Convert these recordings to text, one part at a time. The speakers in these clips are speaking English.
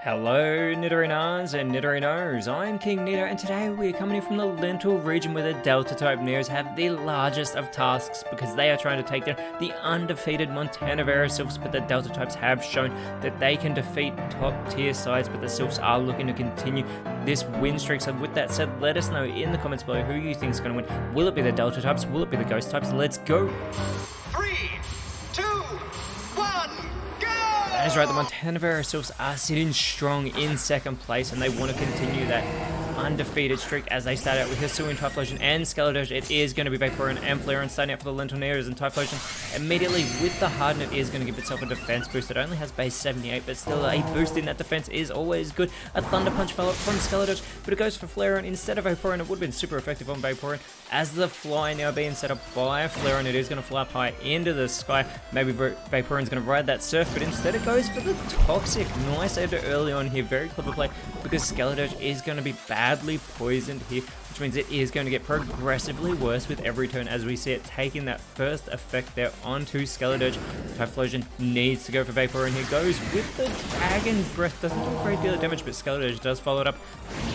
Hello Nidorinas and Nidorinos, I'm KingNido and today we are coming in from the Lentil region where the Delta type Neos have the largest of tasks because they are trying to take down the undefeated Montana Sylphs, but the Delta types have shown that they can defeat top tier sides, but the Sylphs are looking to continue this win streak. So with that said, let us know in the comments below who you think is going to win. Will it be the Delta types? Will it be the Ghost types? Let's go! 3, 2, 1, go! That is right, the Montana Sylphs are sitting strong in second place and they want to continue that undefeated streak as they start out with Hisuian, Typhlosion and Skeletorge. It is going to be Vaporeon and Flareon starting out for the Lentil Neos, and Typhlosion immediately with the Harden it is going to give itself a defense boost. It only has base 78, but still a boost in that defense is always good. A Thunder Punch follow-up from Skeletorge, but it goes for Flareon instead of Vaporeon. It would have been super effective on Vaporeon. As the fly now being set up by Flareon, it is going to fly up high into the sky. Maybe Vaporeon's going to ride that surf, but instead it goes for the Toxic. Nice editor early on here, very clever play, because Skeletorge is going to be badly poisoned here, which means it is going to get progressively worse with every turn as we see it taking that first effect there onto Skeletorge. Typhlosion needs to go for Vaporeon. Here goes with the Dragon Breath. Doesn't do a great deal of damage, but Skeletorge does follow it up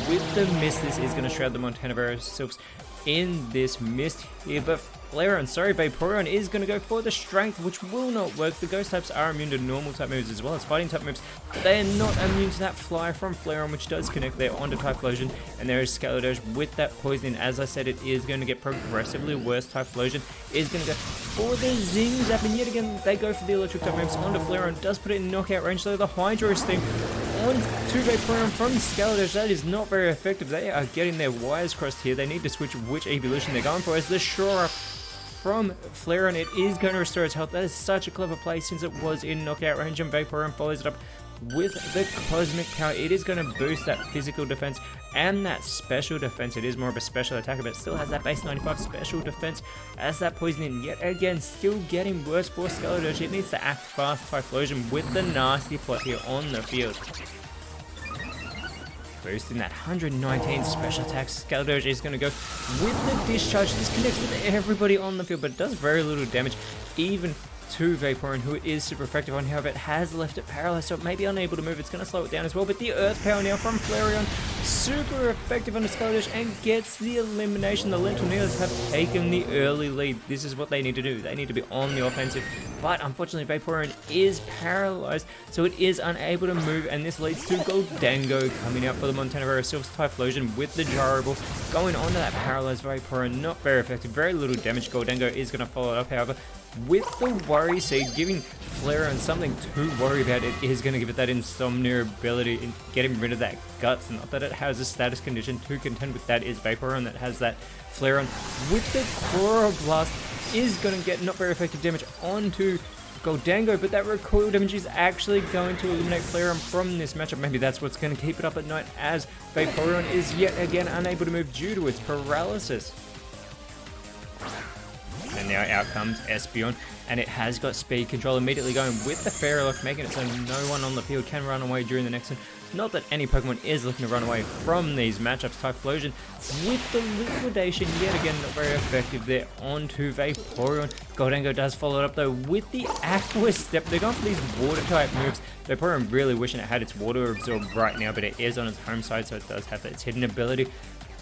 with the Mist. This is going to shroud the Montana Sylphs in this mist here, but Vaporeon is going to go for the Strength, which will not work. The Ghost types are immune to normal type moves as well as fighting type moves, but they are not immune to that Fly from Flareon, which does connect there onto Typhlosion, and there is Skeletorge with that poisoning. As I said, it is going to get progressively worse. Typhlosion is going to go for the Zing Zap, and yet again they go for the electric type moves onto Flareon. Does put it in knockout range, so the Hydro Sting on to Vaporeon from Skeletorge. That is not very effective. They are getting their wires crossed here. They need to switch which evolution they're going for, as the Shore Up from Flareon, it is going to restore its health. That is such a clever play since it was in knockout range, and Vaporeon follows it up with the Cosmic Power. It is going to boost that physical defense and that special defense. It is more of a special attacker, but it still has that base 95 special defense, as that poisoning yet again still getting worse for Skeletorge. It needs to act fast. Typhlosion with the nasty plot here on the field, boosting that 119 special attacks. Skeletorge is going to go with the Discharge. This connects with everybody on the field, but it does very little damage, even to Vaporeon, who it is super effective on. However, it has left it paralyzed, so it may be unable to move. It's going to slow it down as well, but the Earth Power now from Flareon, super effective on the Skeletorge, and gets the elimination. The Lentil Neos have taken the early lead. This is what they need to do. They need to be on the offensive, but unfortunately Vaporeon is paralyzed, so it is unable to move, and this leads to Goldango coming out for the Montana Sylphs. Typhlosion with the Gyro Ball going onto that paralyzed Vaporeon. Not very effective, very little damage. Goldango is going to follow it up, however, with the Worry Seed, giving Flareon something to worry about. It is going to give it that Insomnia ability in getting rid of that Guts. Not that it has a status condition to contend with. That is Vaporeon that has that. Flareon with the Chloroblast is going to get not very effective damage onto Goldango, but that recoil damage is actually going to eliminate Flareon from this matchup. Maybe that's what's going to keep it up at night, as Vaporeon is yet again unable to move due to its paralysis. And now out comes Espeon, and it has got speed control immediately going with the Fairy Lock, making it so no one on the field can run away during the next one. Not that any Pokemon is looking to run away from these matchups. Typhlosion with the Liquidation, yet again not very effective there onto Vaporeon. Goldango does follow it up though with the Aqua Step. They're going for these water type moves. Vaporeon really wishing it had its Water Absorb right now, but it is on its home side, so it does have its hidden ability,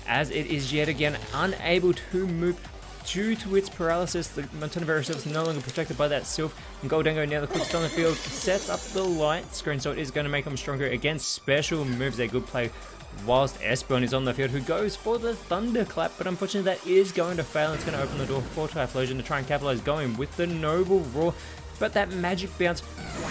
as it is yet again unable to move due to its paralysis. The Montana Sylphs no longer protected by that Sylph, and Goldango now the quickest on the field sets up the light screen, so it is going to make them stronger against special moves. A good play whilst Espeon is on the field, who goes for the Thunderclap, but unfortunately that is going to fail. It's going to open the door for Typhlosion to try and capitalize, going with the Noble Roar, but that Magic Bounce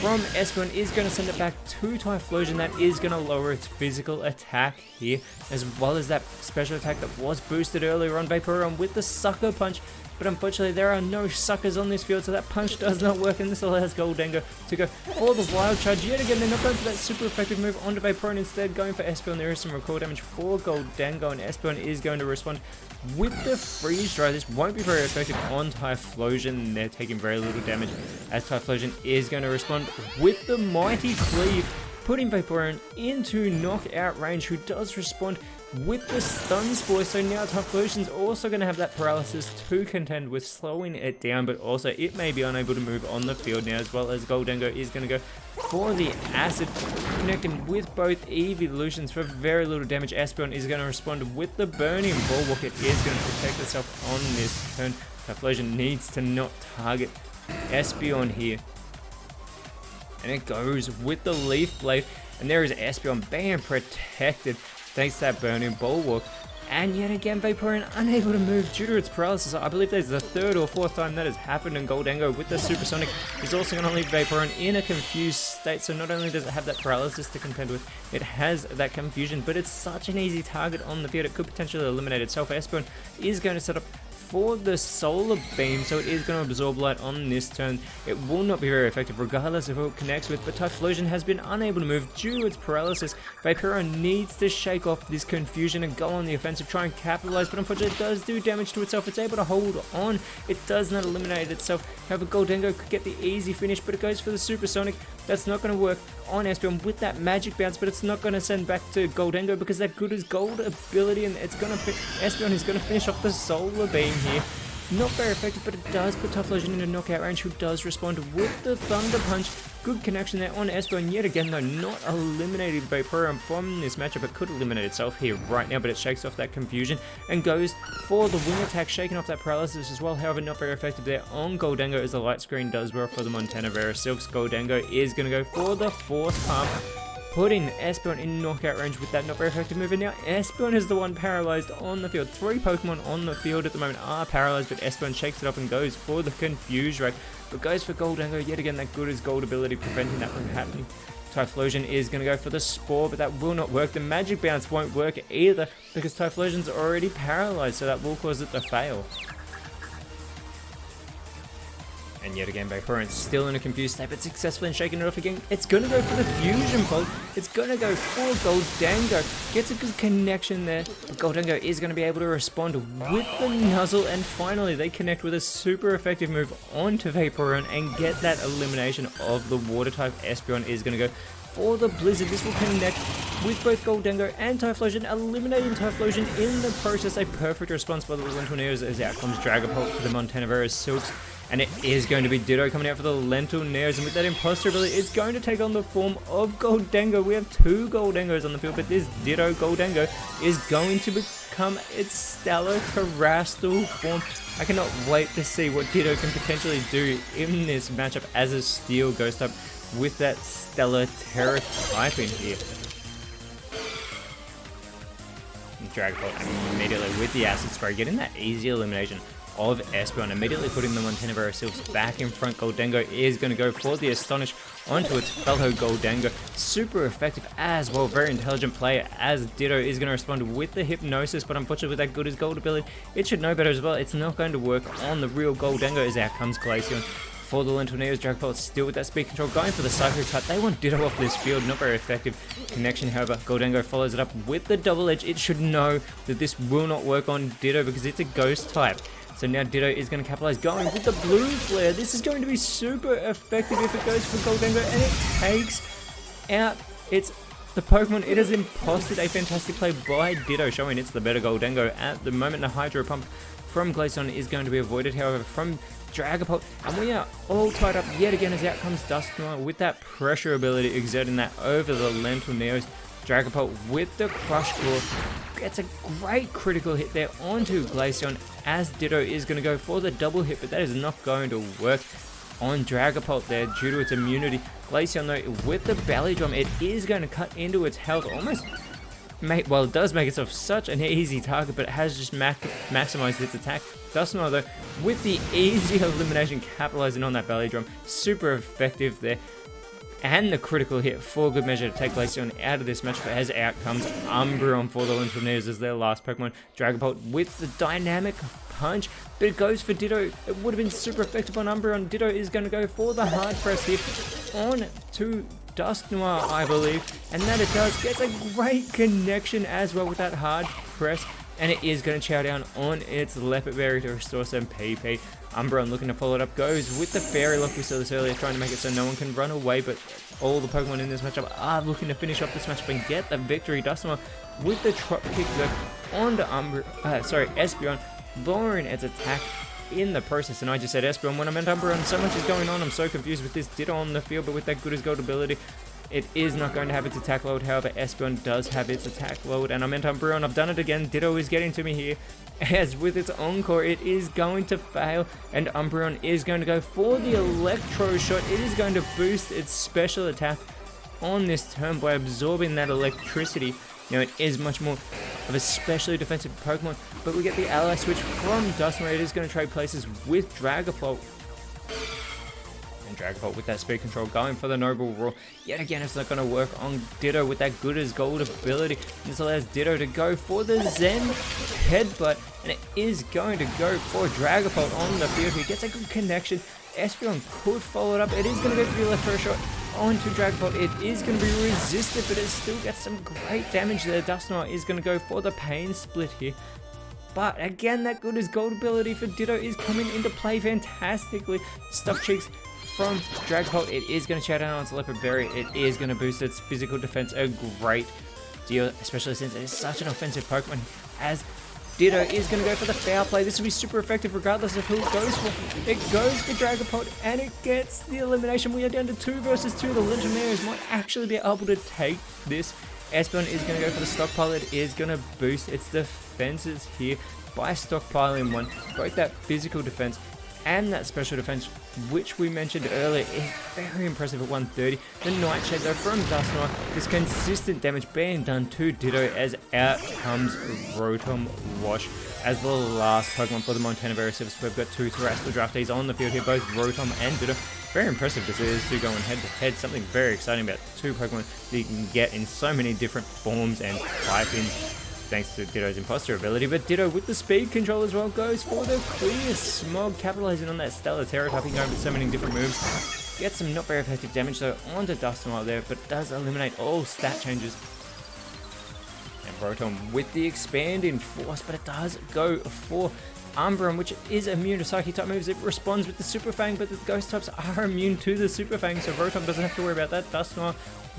from Espeon is going to send it back to Typhlosion. That is going to lower its physical attack here, as well as that special attack that was boosted earlier on Vaporeon with the Sucker Punch. But unfortunately there are no suckers on this field, so that punch does not work, and this allows Goldango to go for the Wild Charge. Yet again, they're not going for that super effective move onto Vaporeon, instead going for Espeon. There is some recoil damage for Goldango, and Espeon is going to respond with the Freeze Dry. This won't be very effective on Typhlosion. They're taking very little damage, as Typhlosion is going to respond with the Mighty Cleave, putting Vaporeon into knockout range, who does respond with the stun spore. So now Typhlosion's also going to have that paralysis to contend with, slowing it down, but also it may be unable to move on the field now, as well as Goldengo is going to go for the acid, connecting with both evolutions for very little damage. Espeon is going to respond with the burning bulwark. It is going to protect itself on this turn. Typhlosion needs to not target Espeon here, and it goes with the Leaf Blade, and there is Espeon being protected thanks to that burning bulwark. And yet again, Vaporeon unable to move due to its paralysis. I believe that's the third or fourth time that has happened, and Goldengo with the Supersonic is also going to leave Vaporeon in a confused state. So not only does it have that paralysis to contend with, it has that confusion, but it's such an easy target on the field, it could potentially eliminate itself. Espeon is going to set up for the Solar Beam, so it is going to absorb light on this turn. It will not be very effective regardless of who it connects with, but Typhlosion has been unable to move due to its paralysis. Vaporeon needs to shake off this confusion and go on the offensive, try and capitalize, but unfortunately it does do damage to itself. It's able to hold on. It does not eliminate itself. However, Goldengo could get the easy finish, but it goes for the Supersonic. That's not going to work on Espeon with that Magic Bounce, but it's not going to send back to Goldengo because that Good as Gold ability, and it's going to Espeon is going to finish off the Solar Beam here. Not very effective, but it does put Typhlosion into knockout range, who does respond with the Thunder Punch. Good connection there on Espeon. Yet again, though, not eliminating Vaporeon from this matchup. It could eliminate itself here right now, but it shakes off that confusion and goes for the Wing Attack, shaking off that paralysis as well. However, not very effective there on Goldengo, as the Light Screen does well for the Montana Vera Silks. Goldengo is going to go for the Force Palm, putting Espeon in knockout range with that not very effective move. And now Espeon is the one paralyzed on the field. 3 Pokemon on the field at the moment are paralyzed, but Espeon shakes it up and goes for the Confuse Ray, but goes for Goldengo. Yet again, that Good as Gold ability preventing that from happening. Typhlosion is going to go for the Spore, but that will not work. The Magic Bounce won't work either because Typhlosion's already paralyzed, so that will cause it to fail. And yet again, Vaporeon's still in a confused state, but successfully in shaking it off again. It's going to go for the Fusion Bolt. It's going to go for Goldengo. Gets a good connection there, but Goldengo is going to be able to respond with the Nuzzle, and finally they connect with a super effective move onto Vaporeon and get that elimination of the Water type. Espeon is going to go for the Blizzard. This will connect with both Goldengo and Typhlosion, eliminating Typhlosion in the process. A perfect response by the Lentoneers, as out comes Dragapult for the Montana Vera Silks. And it is going to be Ditto coming out for the Lentoneers, and with that Imposter ability, it's going to take on the form of Goldengo. We have 2 Goldengos on the field, but this Ditto Goldengo is going to become its Stellar Terrestrial form. I cannot wait to see what Ditto can potentially do in this matchup as a Steel Ghost type with that Stellar Terra typing here. Dragapult immediately with the Acid Spray, getting that easy elimination of Espeon, immediately putting the Montana Vera Silks back in front. Goldengo is going to go for the Astonish onto its fellow Goldengo. Super effective as well, very intelligent player, as Ditto is going to respond with the Hypnosis, but unfortunately with that Good as Gold ability, it should know better as well. It's not going to work on the real Goldengo, as out comes Glaceon. For the Lentoneers, Dragapult still with that speed control, going for the Psycho Cut. They want Ditto off this field, not very effective connection. However, Goldengo follows it up with the Double Edge. It should know that this will not work on Ditto because it's a Ghost type. So now Ditto is going to capitalize, going with the Blue Flare. This is going to be super effective if it goes for Goldengo, and it takes out the Pokemon. It has imposted a fantastic play by Ditto, showing it's the better Goldengo at the moment. The Hydro Pump from Glaceon is going to be avoided, however, from Dragapult, and we are all tied up yet again as out comes Dusknoir with that pressure ability, exerting that over the Lentoneers. Dragapult with the Crush Claw gets a great critical hit there onto Glaceon, as Ditto is going to go for the double hit, but that is not going to work on Dragapult there due to its immunity. Glaceon, though, with the Belly Drum, it is going to cut into its health almost. Well, it does make itself such an easy target, but it has just maximized its attack. Dusknoir, though, with the easy elimination, capitalizing on that Belly Drum, super effective there. And the critical hit for good measure to take Glaceon out of this match, but as out comes Umbreon for the Lentoneers as their last Pokemon. Dragapult with the Dynamic Punch, but it goes for Ditto. It would have been super effective on Umbreon. Ditto is going to go for the Hard Press hit on to Dusknoir, I believe, and that it does. Gets a great connection as well with that Hard Press, and it is going to chow down on its Leopard Berry to restore some PP. Umbreon looking to follow it up, goes with the Fairy Lock. We saw this earlier, trying to make it so no one can run away, but all the Pokemon in this matchup are looking to finish off this matchup and get the victory. Dusknoir with the Trop Kick though onto Espeon, lowering its attack in the process. And I just said Espeon when I meant Umbreon. So much is going on, I'm so confused with this Ditto on the field, but with that good as gold ability, it is not going to have its attack load. However, Espeon does have its attack load, and I meant Umbreon. I've done it again. Ditto is getting to me here, as with its Encore, it is going to fail, and Umbreon is going to go for the Electro Shot. It is going to boost its special attack on this turn by absorbing that electricity. Now, it is much more of a specially defensive Pokemon, but we get the ally switch from Dusknoir. It is going to trade places with Dragapult. And Dragapult with that speed control going for the Noble Roar. Yet again, it's not going to work on Ditto with that good as gold ability. This allows Ditto to go for the Zen Headbutt, and it is going to go for Dragapult on the field. He gets a good connection. Espeon could follow it up. It is going to go for the Electro Shot onto Dragapult. It is going to be resisted, but it still gets some great damage there. Dusknoir is going to go for the Pain Split here. But again, that good as gold ability for Ditto is coming into play fantastically. Stuffed Cheeks from Dragapult. It is going to shout out onto Leopard Berry. It is going to boost its physical defense a great deal, especially since it is such an offensive Pokemon, as Ditto is going to go for the foul play. This will be super effective regardless of who it goes for. It goes for Dragapult, and it gets the elimination. We are down to 2 versus 2. The Legendaries might actually be able to take this. Espeon is going to go for the Stockpile. It is going to boost its defenses here by stockpiling one. Both that physical defense and that special defense, which we mentioned earlier, is very impressive at 130. The Nightshade though from Dusknoir, this consistent damage being done to Ditto, as out comes Rotom Wash as the last Pokemon for the Montana Berry Service. We've got 2 Terrestrial Draftees on the field here, both Rotom and Ditto. Very impressive to see these two going head to head. Something very exciting about 2 Pokemon that you can get in so many different forms and typings, thanks to Ditto's Imposter ability. But Ditto with the speed control as well goes for the Clear Smog, capitalizing on that Stellar Terra typing, going with so many different moves. Gets some not very effective damage though onto Dusknoir there, but does eliminate all stat changes. And Rotom with the Expanding Force, but it does go for Umbreon, which is immune to Psychic type moves. It responds with the Super Fang, but the Ghost types are immune to the Super Fang, so Rotom doesn't have to worry about that. Dusknoir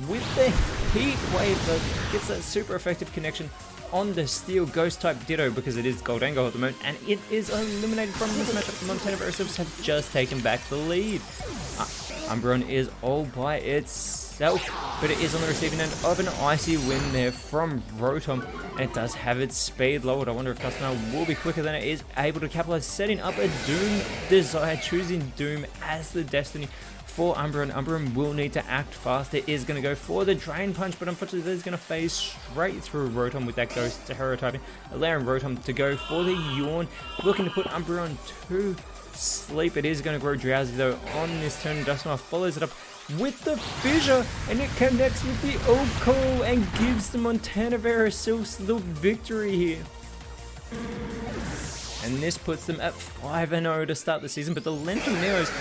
with the Heat Wave though gets that super effective connection on the Steel Ghost type Ditto, because it is Gold and Gold at the moment, and it is eliminated from this matchup. The Montana Berry Service have just taken back the lead. Umbreon is all by itself, but it is on the receiving end of an icy win there from Rotom, and it does have its speed lowered. I wonder if Dusknoir will be quicker than it is able to capitalize, setting up a Doom Desire, choosing Doom as the destiny for Umbreon. Umbreon will need to act fast. It is going to go for the Drain Punch, but unfortunately that is going to phase straight through Rotom with that Ghost Terra typing, allowing Rotom to go for the Yawn, looking to put Umbreon to sleep. It is going to grow drowsy though on this turn. Dusknoir follows it up with the Fissure, and it connects with the Oko and gives the Montana Berry Service the victory here. And this puts them at 5-0 to start the season, but the Lenton Neos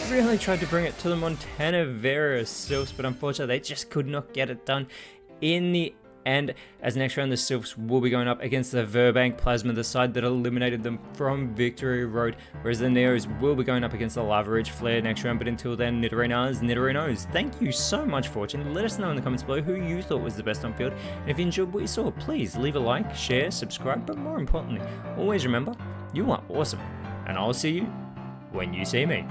really tried to bring it to the Montana Berry Sylphs, but unfortunately they just could not get it done in the end. As next round, the Sylphs will be going up against the Verbank Plasma, the side that eliminated them from Victory Road, whereas the Neos will be going up against the Lava Ridge Flare next round. But until then, Nidorina's Nidorinos. Thank you so much for watching. Let us know in the comments below who you thought was the best on field, and if you enjoyed what you saw, please leave a like, share, subscribe, but more importantly, always remember, you are awesome, and I'll see you when you see me.